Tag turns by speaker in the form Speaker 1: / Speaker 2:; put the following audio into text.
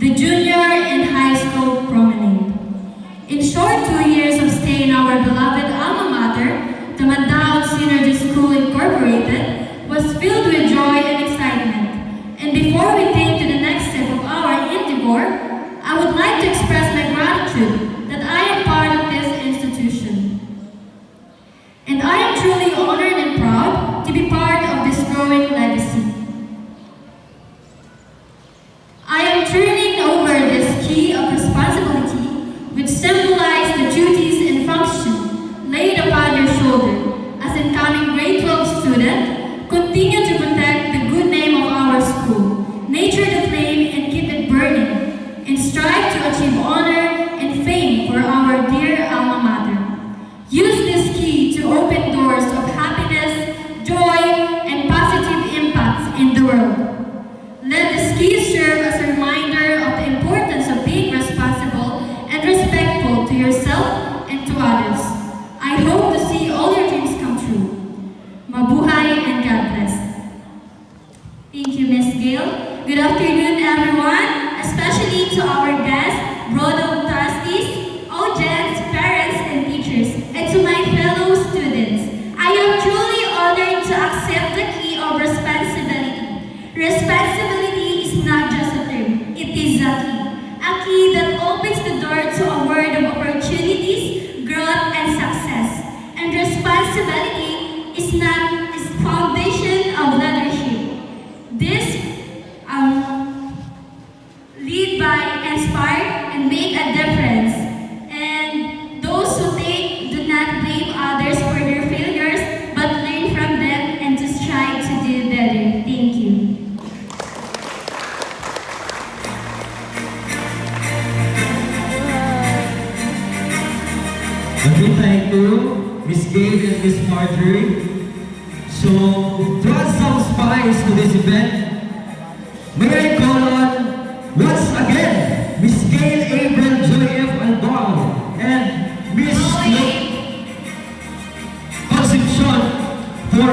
Speaker 1: the junior and high school promenade. In short 2 years of stay in our beloved alma mater, the Mandaon Synergy School Incorporated was filled with joy and excitement. And before we take to the next step of our endeavor, I would like to express my gratitude that I am part of this institution. And I am truly honored and proud to be part of this growing legacy. I am turning over this key of responsibility, which symbolizes the duties and function laid upon your shoulder. As incoming grade 12 student, continue to protect the good name of our school, nurture the flame and keep it burning, and strive to achieve honor and fame for our dear alma mater. Use this key to open doors of happiness, joy, and positive impacts in the world. Let this key serve as a reminder of the importance of being responsible and respectful to yourself and to others. I hope to see all your dreams come true. Mabuhay and God bless. Thank you, Ms. Gail. Good afternoon, everyone, especially to our guests, Broad trustees, audience, parents, and teachers, and to my fellow students. I am truly honored to accept the key of responsibility. Responsibility is not just a term, it is a key that opens the door to a world of opportunities, growth, and success. And responsibility is foundation of leadership. This lead by, inspire, and make a difference. And those who take do not blame others for their failures, but learn from them and to strive to do better. Thank you.
Speaker 2: Okay, thank you, Miss Gail and Miss Marjorie. So, to add some spice to this event, may I call on once again